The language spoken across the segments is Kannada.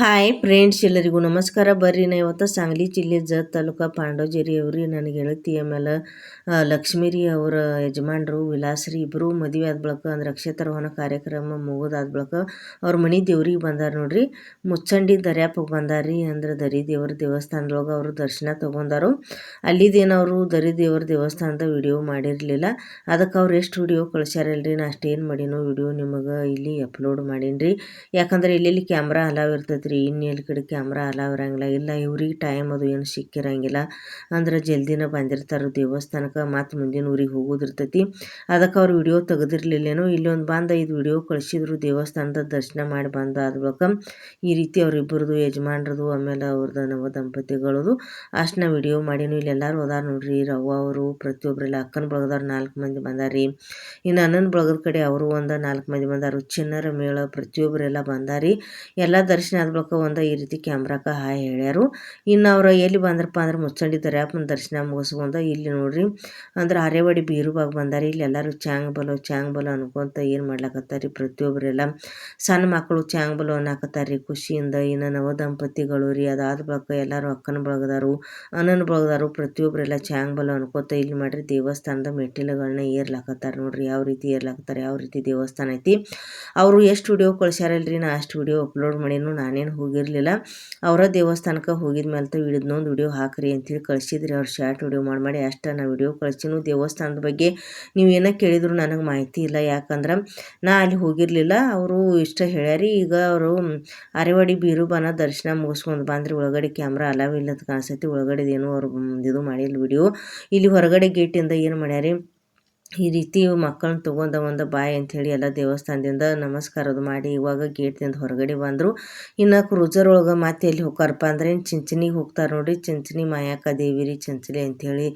ಹಾಯ್ ಫ್ರೆಂಡ್ಸ್, ಎಲ್ಲರಿಗೂ ನಮಸ್ಕಾರ. ಬರ್ರಿ ನಾ ಇವತ್ತು ಸಾಂಗ್ಲಿ ಜಿಲ್ಲೆ ಜತ್ ತಾಲೂಕು ಪಾಂಡವಜೇರಿ ಅವ್ರಿ ನನ್ನ ಗೆಳತಿ ಆಮೇಲೆ ಲಕ್ಷ್ಮೀರಿ ಅವರ ಯಜಮಾನ್ರು ವಿಲಾಸ್ರಿ ಇಬ್ಬರು ಮದುವೆ ಆದ ಬಳಿಕ ಅಂದ್ರೆ ಅಕ್ಷತಾರೋಹಣ ಕಾರ್ಯಕ್ರಮ ಮುಗಿದಾದ ಬಳಿಕ ಅವ್ರ ಮನೆ ದೇವ್ರಿಗೆ ಬಂದಾರ ನೋಡ್ರಿ. ಮುಚ್ಚಂಡಿ ದರ್ಯಾಪಕ್ಕೆ ಬಂದಾರಿ. ಅಂದ್ರೆ ದರಿ ದೇವ್ರ ದೇವಸ್ಥಾನದೊಳಗೆ ಅವರು ದರ್ಶನ ತೊಗೊಂಡಾರು. ಅಲ್ಲಿದೇನು ಅವರು ದರಿ ದೇವ್ರ ದೇವಸ್ಥಾನದ ವಿಡಿಯೋ ಮಾಡಿರಲಿಲ್ಲ. ಅದಕ್ಕೆ ಅವ್ರು ಎಷ್ಟು ವಿಡಿಯೋ ಕಳ್ಸ್ಯಾರಲ್ರಿ, ನಾ ಅಷ್ಟೇನು ಮಾಡೀನೋ ವಿಡಿಯೋ ನಿಮಗೆ ಇಲ್ಲಿ ಅಪ್ಲೋಡ್ ಮಾಡೀನಿ. ಯಾಕಂದ್ರೆ ಇಲ್ಲಿ ಕ್ಯಾಮ್ರಾ ಅಲಾವ್ ಇರ್ತೈತ್ರಿ, ಇನ್ನು ಎಲ್ಲಿ ಕಡೆ ಕ್ಯಾಮ್ರಾ ಅಲಾವ್ ಇರಂಗಿಲ್ಲ. ಇಲ್ಲ ಇವ್ರಿಗೆ ಟೈಮ್ ಅದು ಏನು ಸಿಕ್ಕಿರಂಗಿಲ್ಲ. ಅಂದ್ರೆ ಜಲ್ದಿನ ಬಂದಿರ್ತಾರೆ ದೇವಸ್ಥಾನಕ್ಕೆ, ಮತ್ತು ಮುಂದಿನ ಊರಿಗೆ ಹೋಗೋದಿರ್ತೈತಿ. ಅದಕ್ಕೆ ಅವ್ರು ವಿಡಿಯೋ ತೆಗೆದಿರ್ಲಿಲ್ಲೇನೋ. ಇಲ್ಲೊಂದು ಬಂದು 5 ವಿಡಿಯೋ ಕಳಿಸಿದ್ರು ದೇವಸ್ಥಾನದ ದರ್ಶನ ಮಾಡಿ ಬಂದ ಆದ ಬಳಿಕ. ಈ ರೀತಿ ಅವ್ರಿಬ್ಬರದು ಯಜಮಾನ್ರದು ಆಮೇಲೆ ಅವ್ರದ್ದು ನವ ದಂಪತಿಗಳದು ಅಷ್ಟನ್ನ ವಿಡಿಯೋ ಮಾಡೀನಿ. ಇಲ್ಲೆಲ್ಲರೂ ಅದಾರ ನೋಡ್ರಿ. ರವ್ವ ಅವರು ಪ್ರತಿಯೊಬ್ಬರೆಲ್ಲ ಅಕ್ಕನ ಬಳಗದವ್ರು 4 ಮಂದಿ ಬಂದಾರಿ. ಇನ್ನು ಅಣ್ಣನ ಬಳಗದ ಕಡೆ ಅವರು ಒಂದು 4 ಮಂದಿ ಬಂದಾರು. ಚಿನ್ನರ ಮೇಳ ಪ್ರತಿಯೊಬ್ಬರೆಲ್ಲ ಬಂದಾರಿ. ಎಲ್ಲ ದರ್ಶನ ಆದ ಬಳಿಕ ಒಂದು ಈ ರೀತಿ ಕ್ಯಾಮ್ರಾಕ್ಕೆ ಹಾಯ್ ಹೇಳ್ಯಾರು. ಇನ್ನು ಅವ್ರು ಎಲ್ಲಿ ಬಂದ್ರಪ್ಪ ಅಂದ್ರೆ ಮುಚ್ಚಂಡಿ ದರ್ಯಾಪನ ದರ್ಶನ ಮುಗಿಸ್ಕೊಂಡ ಇಲ್ಲಿ ನೋಡ್ರಿ ಅಂದ್ರೆ ಆರೇವಾಡಿ ಬೀರುಬಾಗ ಬಂದಾರಿ. ಇಲ್ಲಿ ಎಲ್ಲರೂ ಚಾಂಗ್ ಬಲೋ ಅನ್ಕೊಂತ ಏನು ಮಾಡ್ಲಾಕತ್ತಾರಿ. ಪ್ರತಿಯೊಬ್ಬರೆಲ್ಲ ಸಣ್ಣ ಮಕ್ಕಳು ಚಾಂಗ್ ಬಲೋ ಅನ್ನಕತ್ತಾರಿ ಖುಷಿಯಿಂದ. ಇನ್ನು ನವ ದಂಪತಿಗಳು ರೀ. ಅದಾದ ಬಳಿಕ ಎಲ್ಲರೂ ಅಕ್ಕನ ಬಳಗದಾರು ಅಣ್ಣನ ಬಳಗದಾರು ಪ್ರತಿಯೊಬ್ಬರೆಲ್ಲ ಚಾಂಗ್ ಬಲೋ ಅನ್ಕೋತ ಇಲ್ಲಿ ಮಾಡ್ರಿ ದೇವಸ್ಥಾನದ ಮೆಟ್ಟಿಲುಗಳನ್ನ ಏರ್ಲಾಕತ್ತಾರ ನೋಡ್ರಿ. ಯಾವ ರೀತಿ ಏರ್ಲಾಕತ್ತಾರೆ, ಯಾವ ರೀತಿ ದೇವಸ್ಥಾನ ಐತಿ. ಅವರು ಎಷ್ಟು ವಿಡಿಯೋ ಕಳ್ಸ್ಯಾರಲ್ರಿ, ನಾ ಅಷ್ಟು ವಿಡಿಯೋ ಅಪ್ಲೋಡ್ ಮಾಡೀನು. ನಾನೇನು ಹೋಗಿರಲಿಲ್ಲ. ಅವರ ದೇವಸ್ಥಾನಕ್ಕೆ ಹೋಗಿದ ಮೇಲೆ ಇನ್ನೊಂದು ವಿಡಿಯೋ ಹಾಕ್ರಿ ಅಂತೇಳಿ ಕಳಿಸಿದ್ರಿ. ಅವ್ರು ಶಾರ್ಟ್ ವಿಡಿಯೋ ಮಾಡಿ ಅಷ್ಟು ನಾ ವಿಡಿಯೋ ಕಳಿಸಿನು. ದೇವಸ್ಥಾನದ ಬಗ್ಗೆ ನೀವು ಏನೋ ಕೇಳಿದ್ರು ನನಗೆ ಮಾಹಿತಿ ಇಲ್ಲ, ಯಾಕಂದ್ರೆ ನಾ ಅಲ್ಲಿ ಹೋಗಿರಲಿಲ್ಲ. ಅವರು ಇಷ್ಟ ಹೇಳ್ಯಾರಿ. ಈಗ ಅವರು ಆರೇವಾಡಿ ಬೀರುಬಾನ ದರ್ಶನ ಮುಗಿಸ್ಕೊಂಡು ಬಂದ್ರೆ ಒಳಗಡೆ ಕ್ಯಾಮ್ರಾ ಅಲಾವ್ ಇಲ್ಲದ ಕಾಣಿಸ್ತೈತಿ. ಒಳಗಡೆದೇನು ಅವರು ಇದು ಮಾಡಿಲ್ಲ ವಿಡಿಯೋ. ಇಲ್ಲಿ ಹೊರಗಡೆ ಗೇಟಿಂದ ಏನು ಮಾಡ್ಯಾರಿ, ಈ ರೀತಿ ಮಕ್ಕಳನ್ನ ತೊಗೊಂಡ ಒಂದು ಬಾಯ್ ಅಂಥೇಳಿ ಎಲ್ಲ ದೇವಸ್ಥಾನದಿಂದ ನಮಸ್ಕಾರದು ಮಾಡಿ ಇವಾಗ ಗೇಟ್ದಿಂದ ಹೊರಗಡೆ ಬಂದರು. ಇನ್ನು ಕ್ರೂಸರ್ ಒಳಗೆ ಮತ್ತೆ ಎಲ್ಲಿ ಹೋಗ್ತಾರಪ್ಪ ಅಂದ್ರೆ ಚಿಂಚಣಿಗೆ ಹೋಗ್ತಾರೆ ನೋಡ್ರಿ. ಚಿಂಚಣಿ ಮಾಯಕ್ಕ ದೇವಿ ರೀ, ಚಿಂಚಲಿ ಅಂಥೇಳಿ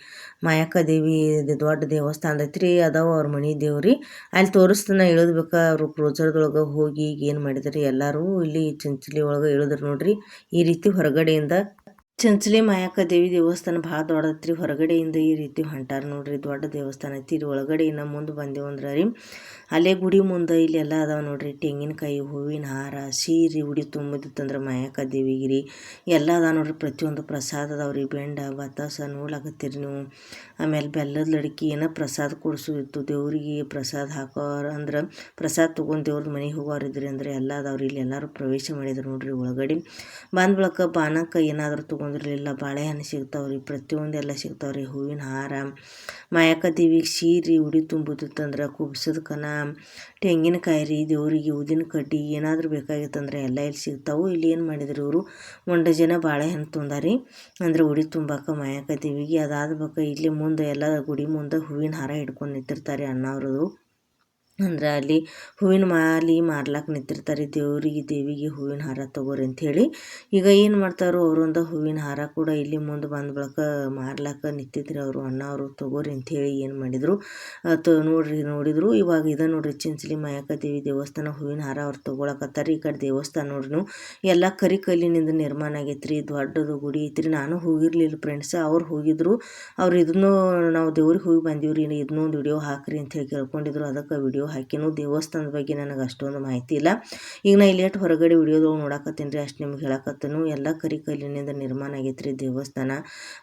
ಮಾಯಕ್ಕ ದೇವಿ ದೊಡ್ಡ ದೇವಸ್ಥಾನ ಐತ್ರಿ. ಅದಾವ ಅವ್ರ ಮನೆ ದೇವ್ರಿ. ಅಲ್ಲಿ ತೋರಿಸ್ತಾನ ಇಳಿದ್ಬೇಕು. ಅವರು ಕ್ರೂಸರ್ದೊಳಗೆ ಹೋಗಿ ಈಗ ಏನು ಮಾಡಿದ್ರಿ ಎಲ್ಲರೂ ಇಲ್ಲಿ ಚಿಂಚಲಿ ಒಳಗೆ ಇಳಿದ್ರು ನೋಡ್ರಿ. ಈ ರೀತಿ ಹೊರಗಡೆಯಿಂದ ಚಂಚಲಿ ಮಾಯಕ್ಕ ದೇವಿ ದೇವಸ್ಥಾನ ಭಾಳ ದೊಡ್ಡದೈತ್ರಿ. ಹೊರಗಡೆಯಿಂದ ಈ ರೀತಿ ಹೊಂಟಾರ ನೋಡ್ರಿ. ದೊಡ್ಡ ದೇವಸ್ಥಾನ ಐತಿ. ಇದು ಒಳಗಡೆ ಇನ್ನು ಮುಂದೆ ಬಂದೇವಂದ್ರೆ ರೀ ಅಲ್ಲೇ ಗುಡಿ ಮುಂದೆ ಇಲ್ಲೆಲ್ಲ ಅದಾವ ನೋಡ್ರಿ. ತೆಂಗಿನಕಾಯಿ, ಹೂವಿನ ಹಾರ, ಸೀರೆ ಉಡಿ ತುಂಬಿದಿತ್ತಂದ್ರೆ ಮಾಯಕ್ಕ ದೇವಿಗೆ ರೀ ಎಲ್ಲ ಅದಾವ ನೋಡ್ರಿ. ಪ್ರತಿಯೊಂದು ಪ್ರಸಾದ ಅದಾವ್ರಿ. ಬೆಂಡ ಬತ್ತಾಸ ನೋಡ್ಲಾಕತ್ತೀರಿ ನೀವು. ಆಮೇಲೆ ಬೆಲ್ಲದ ಲಡ್ಕಿ ಏನೋ ಪ್ರಸಾದ ಕೊಡಿಸೋದಿತ್ತು ದೇವ್ರಿಗೆ. ಪ್ರಸಾದ ಹಾಕೋರು ಅಂದ್ರೆ ಪ್ರಸಾದ ತೊಗೊಂಡು ದೇವ್ರ ಮನೆಗೆ ಹೋಗೋರಿದ್ರಿ ಅಂದ್ರೆ ಎಲ್ಲ ಅದಾವ್ರಿ. ಇಲ್ಲಿ ಎಲ್ಲರೂ ಪ್ರವೇಶ ಮಾಡಿದ್ರು ನೋಡ್ರಿ. ಒಳಗಡೆ ಬಂದ ಬಳಿಕ ಪಾನಕ ಏನಾದರೂ ತೊಗೊಂಡಿರಲಿಲ್ಲ. ಬಾಳೆಹಣ್ಣು ಸಿಗ್ತಾವ್ರಿ, ಪ್ರತಿಯೊಂದು ಎಲ್ಲ ಸಿಗ್ತಾವ್ರಿ. ಹೂವಿನ ಹಾರ, ಮಾಯಕ್ಕ ದೇವಿಗೆ ಸೀರೆ ಉಡಿ ತುಂಬುದಿತ್ತಂದ್ರೆ ಕುಬ್ಸದ ಕನ, ತೆಂಗಿನಕಾಯಿ ರೀ, ದೇವರಿಗೆ ಊದಿನ ಕಡ್ಡಿ ಏನಾದರೂ ಬೇಕಾಗಿತ್ತಂದ್ರೆ ಎಲ್ಲ ಇಲ್ಲಿ ಸಿಗ್ತಾವೆ. ಇಲ್ಲಿ ಏನು ಮಾಡಿದ್ರು ಇವರು ಒಂದು ಜನ ಬಾಳೆಹಣ್ಣು ತೊಂದಾರಿ ಅಂದ್ರೆ ಉಡಿ ತುಂಬಾಕ ಮಾಯಕ್ಕ ದೇವಿಗೆ. ಅದಾದ ಬಳಿಕ ಇಲ್ಲಿ ಮುಂದೆ ಎಲ್ಲ ಗುಡಿ ಮುಂದೆ ಹೂವಿನ ಹಾರ ಹಿಡ್ಕೊಂಡು ನಿಂತಿರ್ತಾರೆ ಅಣ್ಣವ್ರದು. ಅಂದ್ರೆ ಅಲ್ಲಿ ಹೂವಿನ ಮಾಲೆ ಮಾರ್ಲಾಕೆ ನಿಂತಿರ್ತಾರೆ. ದೇವಿಗೆ ಹೂವಿನ ಹಾರ ತೊಗೋರಿ ಅಂಥೇಳಿ. ಈಗ ಏನು ಮಾಡ್ತಾರೋ ಅವರೊಂದು ಹೂವಿನ ಹಾರ ಕೂಡ ಇಲ್ಲಿ ಮುಂದೆ ಬಂದ ಬಳಿಕ ಮಾರ್ಲಾಕ ನಿಂತಿದ್ರು ಅವರು ಅಣ್ಣವರು. ತೊಗೋರಿ ಅಂಥೇಳಿ ಏನು ಮಾಡಿದರು ನೋಡಿದ್ರು. ಇವಾಗ ಇದೆ ನೋಡ್ರಿ ಚಿಂಚಲಿ ಮಾಯಕ್ಕ ದೇವಿ ದೇವಸ್ಥಾನ. ಹೂವಿನ ಹಾರ ಅವ್ರು ತೊಗೊಳಕತ್ತಾರೆ. ಈ ಕಡೆ ದೇವಸ್ಥಾನ ನೋಡ್ರಿ ಎಲ್ಲ ಕರಿ ಕಲ್ಲಿನಿಂದ ನಿರ್ಮಾಣ ಆಗೈತ್ರಿ. ದೊಡ್ಡದು ಗುಡಿ ಐತ್ರಿ. ನಾನು ಹೋಗಿರ್ಲಿಲ್ಲ ಫ್ರೆಂಡ್ಸ್, ಅವ್ರು ಹೋಗಿದ್ರು. ಅವ್ರು ಇದನ್ನು ನಾವು ದೇವ್ರಿಗೆ ಹೋಗಿ ಬಂದೀವ್ರಿ, ಇದನ್ನೊಂದು ವಿಡಿಯೋ ಹಾಕ್ರಿ ಅಂಥೇಳಿ ಕೇಳ್ಕೊಂಡಿದ್ರು. ಅದಕ್ಕೆ ವಿಡಿಯೋ ಹಾಕಿನೂ. ದೇವಸ್ಥಾನದ ಬಗ್ಗೆ ನನಗೆ ಅಷ್ಟೊಂದು ಮಾಹಿತಿ ಇಲ್ಲ. ಈಗ ನಾ ಇಲ್ಲಿ ಹೊರಗಡೆ ವಿಡಿಯೋದೊಳಗೆ ನೋಡಕತ್ತೀನಿ ರೀ, ಅಷ್ಟು ನಿಮ್ಗೆ ಹೇಳಕತ್ತನು. ಎಲ್ಲ ಕರಿ ಕಲ್ಲಿನಿಂದ ನಿರ್ಮಾಣ ಆಗೈತ್ರಿ ದೇವಸ್ಥಾನ.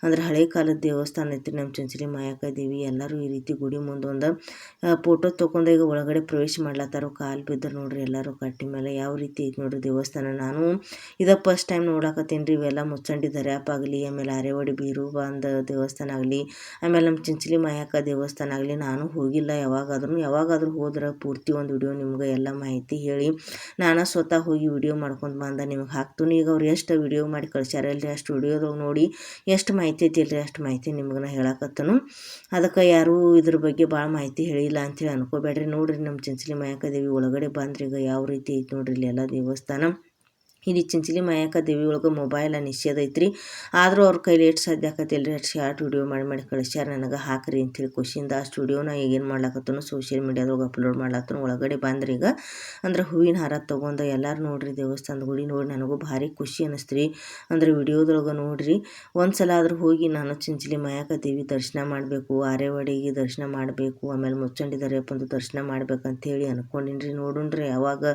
ಅಂದ್ರೆ ಹಳೆ ಕಾಲದ ದೇವಸ್ಥಾನ ಐತ್ರಿ ನಮ್ಮ ಚಂಚಲಿ ಮಾಯಕ್ಕ ದೇವಿ. ಎಲ್ಲರೂ ಈ ರೀತಿ ಗುಡಿ ಮುಂದೆ ಒಂದು ಫೋಟೋ ತೊಗೊಂಡು ಈಗ ಒಳಗಡೆ ಪ್ರವೇಶ ಮಾಡ್ಲತ್ತಾರೋ. ಕಾಲು ಬಿದ್ದರು ನೋಡ್ರಿ ಎಲ್ಲರೂ ಕಟ್ಟಿ ಮೇಲೆ. ಯಾವ ರೀತಿ ಐತಿ ನೋಡ್ರಿ ದೇವಸ್ಥಾನ. ನಾನು ಇದ ಫಸ್ಟ್ ಟೈಮ್ ನೋಡಕತ್ತೀನಿ ರೀ. ಇವೆಲ್ಲ ಮುಚ್ಚಂಡಿ ದರ್ಯಾಪಾಗಲಿ, ಆಮೇಲೆ ಆರೇವಾಡಿ ಬೀರುಬಾಂದ ದೇವಸ್ಥಾನ ಆಗಲಿ, ಆಮೇಲೆ ನಮ್ಮ ಚಿಂಚಲಿ ಮಾಯಕ್ಕ ದೇವಸ್ಥಾನ ಆಗಲಿ ನಾನು ಹೋಗಿಲ್ಲ. ಯಾವಾಗಾದ್ರೂ ಹೋದ್ರೆ ಪೂರ್ತಿ ಒಂದು ವಿಡಿಯೋ ನಿಮ್ಗೆ ಎಲ್ಲ ಮಾಹಿತಿ ಹೇಳಿ ನಾನು ಸ್ವತಃ ಹೋಗಿ ವಿಡಿಯೋ ಮಾಡ್ಕೊಂಡು ಬಂದ ನಿಮ್ಗೆ ಹಾಕ್ತೀನಿ. ಈಗ ಅವ್ರು ಎಷ್ಟು ವಿಡಿಯೋ ಮಾಡಿ ಕಳ್ಸ್ಯಾರಲ್ರಿ, ಅಷ್ಟು ವಿಡಿಯೋದಾಗ ನೋಡಿ ಎಷ್ಟು ಮಾಹಿತಿ ಐತಿಲ್ರಿ ಅಷ್ಟು ಮಾಹಿತಿ ನಿಮ್ಗೆ ನಾ ಹೇಳಕತ್ತನು. ಅದಕ್ಕೆ ಯಾರೂ ಇದ್ರ ಬಗ್ಗೆ ಭಾಳ ಮಾಹಿತಿ ಹೇಳಿಲ್ಲ ಅಂಥೇಳಿ ಅನ್ಕೋಬೇಡ್ರಿ. ನೋಡ್ರಿ ನಮ್ಮ ಚಿಂಚಲಿ ಮಾಯಕ್ಕ ದೇವಿ ಒಳಗಡೆ ಬಂದ್ರಿ. ಈಗ ಯಾವ ರೀತಿ ಐತಿ ನೋಡ್ರಿ ಇಲ್ಲಿ ಎಲ್ಲ ದೇವಸ್ಥಾನ. ಇಲ್ಲಿ ಚಿಂಚಲಿ ಮಾಯಕ್ಕ ದೇವಿ ಒಳಗೆ ಮೊಬೈಲ್ ನಿಷೇಧ ಐತ್ರಿ. ಆದರೂ ಅವ್ರ ಕೈಲಿ ಎಷ್ಟು ಸಾಧ್ಯ ಆಕತಿಲ್ಲ ರೀ ಅಷ್ಟು ಶಾರ್ಟ್ ವಿಡಿಯೋ ಮಾಡಿ ಕಳಿಸ್ಯಾರ ನನಗೆ. ಹಾಕ್ರಿ ಅಂಥೇಳಿ ಖುಷಿಯಿಂದ ಅಷ್ಟು ವಿಡಿಯೋನ ಈಗೇನು ಮಾಡ್ಲಾಕತ್ತನು ಸೋಷಿಯಲ್ ಮೀಡಿಯಾದೊಳಗೆ ಅಪ್ಲೋಡ್ ಮಾಡ್ಲಾಕತ್ತನು. ಒಳಗಡೆ ಬಂದ್ರಿ ಈಗ ಅಂದ್ರೆ ಹೂವಿನ ಹಾರ ತೊಗೊಂಡು ಎಲ್ಲರೂ ನೋಡ್ರಿ ದೇವಸ್ಥಾನದ ಗುಡಿ ನೋಡಿ. ನನಗೂ ಭಾರಿ ಖುಷಿ ಅನ್ನಿಸ್ತ್ರಿ. ಅಂದ್ರೆ ವಿಡಿಯೋದೊಳಗೆ ನೋಡ್ರಿ ಒಂದು ಸಲ ಆದರೂ ಹೋಗಿ ನಾನು ಚಿಂಚಲಿ ಮಾಯಕ್ಕ ದೇವಿ ದರ್ಶನ ಮಾಡಬೇಕು, ಆರೇವಾಡಿಗೆ ದರ್ಶನ ಮಾಡಬೇಕು, ಆಮೇಲೆ ಮುಚ್ಚಂಡಿ ದರ್ಯಾಪಂದು ದರ್ಶನ ಮಾಡ್ಬೇಕಂತೇಳಿ ಅನ್ಕೊಂಡಿನ್ರಿ. ನೋಡುಣ್ರಿ ಯಾವಾಗ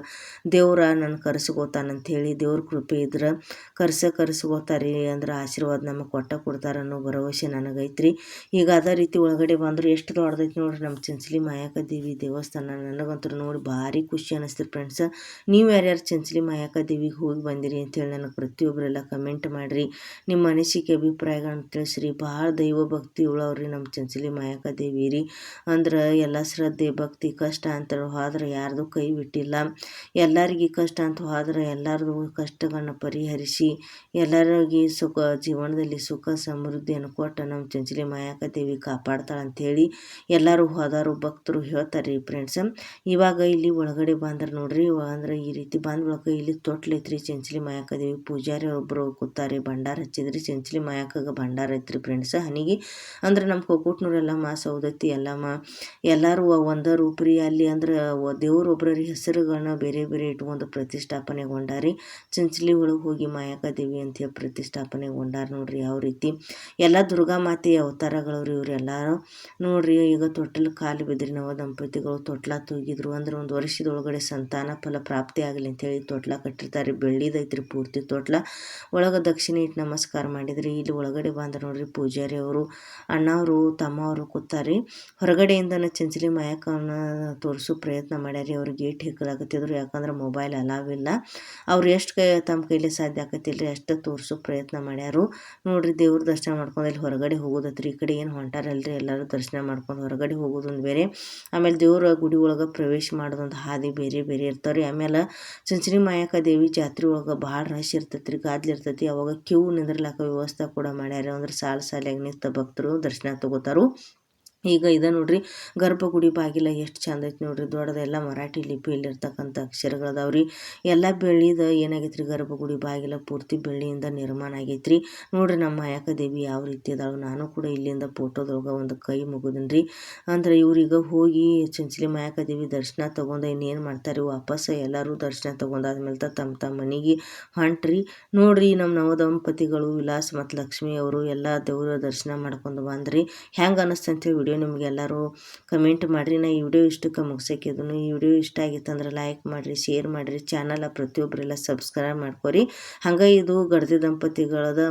ದೇವ್ರ ನನ್ನ ಕರೆಸ್ಕೋತಾನಂಥೇಳಿ ದೇವ್ರ ಕೃಪೆ ಇದ್ರೆ ಕರ್ಸ್ಕೋತಾರೆ ಅಂದ್ರೆ ಆಶೀರ್ವಾದ ನಮಗೆ ಕೊಡ್ತಾರೆ ಅನ್ನೋ ಭರವಸೆ ನನಗೈತ್ರಿ. ಈಗ ಅದೇ ರೀತಿ ಒಳಗಡೆ ಬಂದ್ರೆ ಎಷ್ಟು ದೊಡ್ಡದೈತಿ ನೋಡ್ರಿ ನಮ್ಮ ಚಂಚಲಿ ಮಾಯಕ್ಕ ದೇವಿ ದೇವಸ್ಥಾನ. ನನಗಂತೂ ನೋಡಿ ಭಾರಿ ಖುಷಿ ಅನ್ನಿಸ್ತು ಫ್ರೆಂಡ್ಸ್. ನೀವು ಯಾರ್ಯಾರು ಚಂಚಲಿ ಮಾಯಕ್ಕ ದೇವಿಗೆ ಹೋಗಿ ಬಂದಿರಿ ಅಂತೇಳಿ ನನಗೆ ಪ್ರತಿಯೊಬ್ಬರೆಲ್ಲ ಕಮೆಂಟ್ ಮಾಡಿರಿ. ನಿಮ್ಮ ಅನಿಸಿಕೆ ಅಭಿಪ್ರಾಯಗಳನ್ನ ತಿಳಿಸ್ರಿ. ಭಾಳ ದೈವ ಭಕ್ತಿ ಉಳ್ಳವ್ರಿ ನಮ್ಮ ಚಂಚಲಿ ಮಾಯಕ್ಕ ದೇವಿ ರೀ. ಅಂದ್ರೆ ಎಲ್ಲ ಶ್ರದ್ಧೆ ಭಕ್ತಿ ಕಷ್ಟ ಅಂತ ಹೋದ್ರೆ ಯಾರ್ದು ಕೈ ಬಿಟ್ಟಿಲ್ಲ. ಎಲ್ಲರಿಗೆ ಕಷ್ಟ ಅಂತ ಹೋದ್ರೆ ಎಲ್ಲರದು ಕಷ್ಟಗಳನ್ನ ಪರಿಹರಿಸಿ ಎಲ್ಲರಿಗೆ ಜೀವನದಲ್ಲಿ ಸುಖ ಸಮೃದ್ಧಿಯನ್ನು ಕೊಟ್ಟು ನಮ್ಮ ಚಂಚಲಿ ಮಾಯಕ್ಕ ದೇವಿ ಕಾಪಾಡ್ತಾಳೆ ಅಂಥೇಳಿ ಎಲ್ಲರೂ ಹೋದಾರು ಭಕ್ತರು ಹೇಳ್ತಾರೆ ರೀ ಫ್ರೆಂಡ್ಸ್. ಇವಾಗ ಇಲ್ಲಿ ಒಳಗಡೆ ಬಂದ್ರೆ ನೋಡ್ರಿ, ಅಂದ್ರೆ ಈ ರೀತಿ ಬಂದ ಬಳಿಕ ಇಲ್ಲಿ ತೊಟ್ಲೈತ್ರಿ ಚಂಚಲಿ ಮಾಯಕ್ಕ ದೇವಿ. ಪೂಜಾರಿ ಒಬ್ಬರು ಕೂತಾರೆ, ಭಂಡಾರ ಹಚ್ಚಿದ್ರಿ. ಚಂಚಲಿ ಮಾಯಕ್ಕಗೆ ಭಂಡಾರ ಐತ್ರಿ ಫ್ರೆಂಡ್ಸ್. ಹನಿಗೆ ಅಂದ್ರೆ ನಮ್ಮ ಕೊಕ್ಕುಟ್ನೂರೆಲ್ಲಮ್ಮ ಸೌದತ್ತಿ ಎಲ್ಲಮ್ಮ ಎಲ್ಲರೂ ಒಂದ ರೂಪ್ರಿ. ಅಲ್ಲಿ ಅಂದ್ರೆ ದೇವ್ರೊಬ್ಬರ ಹೆಸರುಗಳನ್ನ ಬೇರೆ ಬೇರೆ ಇಟ್ಕೊಂಡು ಪ್ರತಿಷ್ಠಾಪನೆಗೊಂಡಾರಿ. ಚಂಚಲಿ ಒಳಗೆ ಹೋಗಿ ಮಾಯಕ್ಕ ದೇವಿ ಅಂತೇಳಿ ಪ್ರತಿಷ್ಠಾಪನೆಗೊಂಡಾರ ನೋಡ್ರಿ. ಯಾವ ರೀತಿ ಎಲ್ಲ ದುರ್ಗಾ ಮಾತೆಯ ಅವತಾರಗಳು ಇವರೆಲ್ಲರೂ ನೋಡ್ರಿ. ಈಗ ತೊಟ್ಟಲು ಕಾಲು ಬಿದ್ರಿ ನವ ದಂಪತಿಗಳು ತೊಟ್ಲ ತೂಗಿದ್ರು. ಅಂದ್ರೆ ಒಂದು ವರ್ಷದೊಳಗಡೆ ಸಂತಾನ ಫಲ ಪ್ರಾಪ್ತಿ ಆಗಲಿ ಅಂತೇಳಿ ತೊಟ್ಲ ಕಟ್ಟಿರ್ತಾರೆ. ಬೆಳ್ಳಿದೈತ್ರಿ ಪೂರ್ತಿ ತೊಟ್ಲ. ಒಳಗೆ ದಕ್ಷಿಣೆ ಇಟ್ಟು ನಮಸ್ಕಾರ ಮಾಡಿದ್ರಿ. ಇಲ್ಲಿ ಒಳಗಡೆ ಬಂದ್ರೆ ನೋಡ್ರಿ ಪೂಜಾರಿ ಅವರು ಅಣ್ಣವರು ತಮ್ಮವರು ಕೂತಾರೆ. ಹೊರಗಡೆಯಿಂದನೇ ಚಂಚಲಿ ಮಾಯಕ್ಕನ ತೋರಿಸೋ ಪ್ರಯತ್ನ ಮಾಡ್ಯಾರಿ. ಅವ್ರು ಗೇಟ್ ಹಿಕ್ಕಲಾಗತ್ತಿದ್ರು, ಯಾಕಂದ್ರೆ ಮೊಬೈಲ್ ಅಲಾವಿಲ್ಲ. ಅವ್ರು ಎಷ್ಟು ತಮ್ಮ ಕೈಲಿ ಸಾಧ್ಯ ಆಕತಿಲ್ರಿ ಅಷ್ಟು ತೋರಿಸೋ ಪ್ರಯತ್ನ ಮಾಡ್ಯಾರು ನೋಡ್ರಿ. ದೇವ್ರ ದರ್ಶನ ಮಾಡ್ಕೊಂಡು ಇಲ್ಲಿ ಹೊರಗಡೆ ಹೋಗೋದತ್ರಿ. ಈ ಕಡೆ ಏನು ಹೊಂಟಾರಲ್ರಿ, ಎಲ್ಲರೂ ದರ್ಶನ ಮಾಡ್ಕೊಂಡು ಹೊರಗಡೆ ಹೋಗೋದೊಂದು ಬೇರೆ, ಆಮೇಲೆ ದೇವ್ರ ಗುಡಿ ಒಳಗೆ ಪ್ರವೇಶ ಮಾಡೋದೊಂದು ಹಾದಿ ಬೇರೆ ಬೇರೆ ಇರ್ತಾವ್ರಿ. ಆಮೇಲೆ ಚಂಚಲಿ ಮಾಯಕ್ಕ ದೇವಿ ಜಾತ್ರೆ ಒಳಗೆ ಭಾಳ ರಶ್ ಇರ್ತೈತ್ರಿ, ಗಾದ್ಲಿ ಇರ್ತೈತಿ. ಅವಾಗ ಕ್ಯೂ ನಿಂದ್ರಲಾಕ ವ್ಯವಸ್ಥೆ ಕೂಡ ಮಾಡ್ಯಾರ. ಅಂದ್ರೆ ಸಾಲಾಗಿ ನಿಂತ ಭಕ್ತರು ದರ್ಶನ ತಗೋತಾರು. ಈಗ ಇದೆ ನೋಡ್ರಿ ಗರ್ಭಗುಡಿ ಬಾಗಿಲ ಎಷ್ಟು ಚಂದ ಐತಿ ನೋಡ್ರಿ. ದೊಡ್ಡದೆಲ್ಲ ಮರಾಠಿ ಲಿಪಿಯಲ್ಲಿ ಇರ್ತಕ್ಕಂಥ ಅಕ್ಷರಗಳದಾವ್ರಿ. ಎಲ್ಲ ಬೆಳ್ಳಿದ ಏನಾಗೈತ್ರಿ, ಗರ್ಭಗುಡಿ ಬಾಗಿಲ ಪೂರ್ತಿ ಬೆಳ್ಳಿಯಿಂದ ನಿರ್ಮಾಣ ಆಗೈತ್ರಿ ನೋಡ್ರಿ. ನಮ್ಮ ಮಾಯಕ್ಕ ದೇವಿ ಯಾವ ರೀತಿ ಅದಾಳು, ನಾನು ಕೂಡ ಇಲ್ಲಿಂದ ಫೋಟೋದೊಳಗೆ ಒಂದು ಕೈ ಮುಗಿದನ್ರಿ. ಅಂದ್ರೆ ಇವ್ರಿಗೆ ಹೋಗಿ ಚಂಚಲಿ ಮಾಯಕ್ಕ ದೇವಿ ದರ್ಶನ ತಗೊಂಡು ಇನ್ನೇನು ಮಾಡ್ತಾರೆ, ವಾಪಸ್ ಎಲ್ಲರೂ ದರ್ಶನ ತಗೊಂಡಾದ್ಮೇಲೆ ತಮ್ಮ ಮನೆಗೆ ಹೊಂಟ್ರಿ ನೋಡ್ರಿ. ನಮ್ಮ ನವದಂಪತಿಗಳು ವಿಲಾಸ್ ಮತ್ತು ಲಕ್ಷ್ಮಿ ಅವರು ಎಲ್ಲ ದೇವರ ದರ್ಶನ ಮಾಡ್ಕೊಂಡು ಬಂದ್ರಿ. ಹೆಂಗೆ ಅನ್ನಿಸ್ತು ಅಂತೇಳಿ ವಿಡಿಯೋ ನಿಮಗೆಲ್ಲರೂ ಕಮೆಂಟ್ ಮಾಡಿರಿ. ನಾ ಈ ವಿಡಿಯೋ ಇಷ್ಟಕ್ಕೆ ಮುಗಿಸೋಕಿದನು. ಈ ವಿಡಿಯೋ ಇಷ್ಟ ಆಗಿತ್ತು ಅಂದ್ರೆ ಲೈಕ್ ಮಾಡಿರಿ, ಶೇರ್ ಮಾಡಿರಿ, ಚಾನಲ್ ಪ್ರತಿಯೊಬ್ಬರೆಲ್ಲ ಸಬ್ಸ್ಕ್ರೈಬ್ ಮಾಡ್ಕೊರಿ. ಹಂಗೆ ಇದು ಗಡದಿ ದಂಪತಿಗಳದ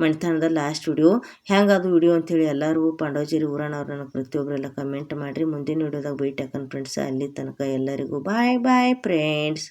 ಮಣಿತನದ ಲಾಸ್ಟ್ ವಿಡಿಯೋ. ಹೆಂಗದು ವಿಡಿಯೋ ಅಂಥೇಳಿ ಎಲ್ಲರೂ ಪಾಂಡವಜೇರಿ ಊರನವ್ರು ನನಗೆ ಪ್ರತಿಯೊಬ್ಬರೆಲ್ಲ ಕಮೆಂಟ್ ಮಾಡಿರಿ. ಮುಂದಿನ ವಿಡಿಯೋದಾಗ ಭೇಟಿ ಹಾಕೋಣ ಫ್ರೆಂಡ್ಸ್. ಅಲ್ಲಿ ತನಕ ಎಲ್ಲರಿಗೂ ಬಾಯ್ ಬಾಯ್ ಫ್ರೆಂಡ್ಸ್.